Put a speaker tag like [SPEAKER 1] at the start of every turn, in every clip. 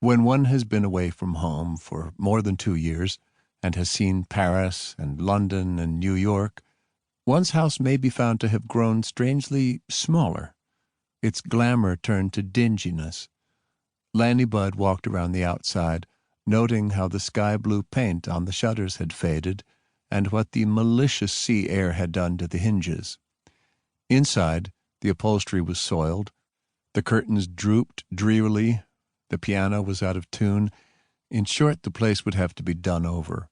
[SPEAKER 1] When one has been away from home for more than 2 years and has seen Paris and London and New York, one's house may be found to have grown strangely smaller. Its glamour turned to dinginess. Lanny Budd walked around the outside, noting how the sky-blue paint on the shutters had faded and what the malicious sea air had done to the hinges. Inside, the upholstery was soiled, the curtains drooped drearily, the piano was out of tune. In short, the place would have to be done over.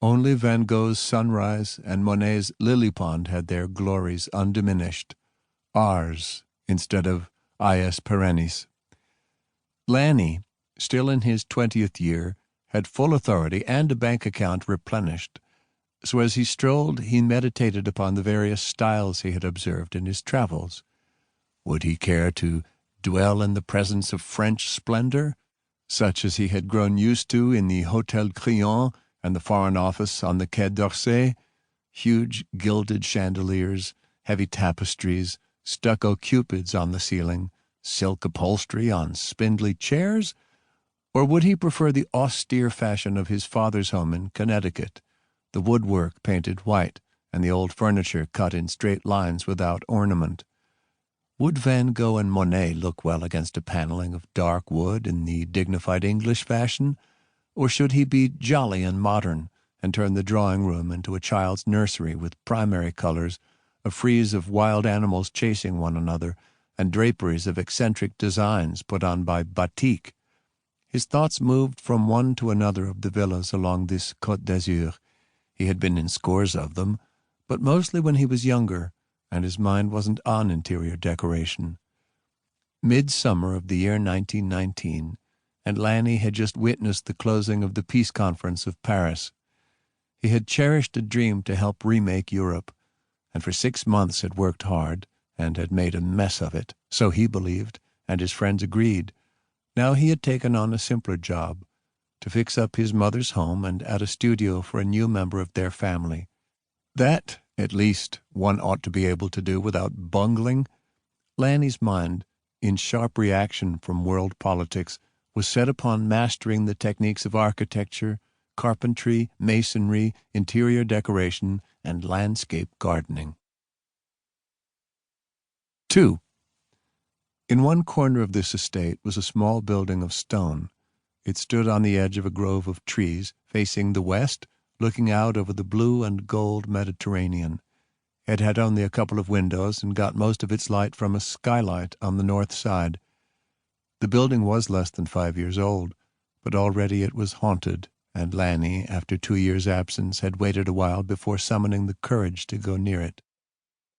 [SPEAKER 1] Only Van Gogh's Sunrise and Monet's Lily Pond had their glories undiminished. Ars instead of ius perennis. Lanny, still in his 20th year, had full authority and a bank account replenished. So as he strolled, he meditated upon the various styles he had observed in his travels. Would he care to dwell in the presence of French splendor, such as he had grown used to in the Hôtel Crillon and the Foreign Office on the Quai d'Orsay? Huge gilded chandeliers, heavy tapestries, stucco cupids on the ceiling, silk upholstery on spindly chairs? Or would he prefer the austere fashion of his father's home in Connecticut, the woodwork painted white and the old furniture cut in straight lines without ornament? Would Van Gogh and Monet look well against a paneling of dark wood in the dignified English fashion? Or should he be jolly and modern and turn the drawing-room into a child's nursery with primary colors, a frieze of wild animals chasing one another, and draperies of eccentric designs put on by batik? His thoughts moved from one to another of the villas along this Côte d'Azur. He had been in scores of them, but mostly when he was younger, and his mind wasn't on interior decoration. Midsummer of the year 1919, and Lanny had just witnessed the closing of the Peace Conference of Paris. He had cherished a dream to help remake Europe, and for 6 months had worked hard and had made a mess of it, so he believed, and his friends agreed. Now he had taken on a simpler job, to fix up his mother's home and add a studio for a new member of their family. That, at least, one ought to be able to do without bungling. Lanny's mind, in sharp reaction from world politics, was set upon mastering the techniques of architecture, carpentry, masonry, interior decoration, and landscape gardening. 2. In one corner of this estate was a small building of stone. It stood on the edge of a grove of trees, facing the west, looking out over the blue and gold Mediterranean. It had only a couple of windows and got most of its light from a skylight on the north side. The building was less than 5 years old, but already it was haunted, and Lanny, after 2 years' absence, had waited a while before summoning the courage to go near it.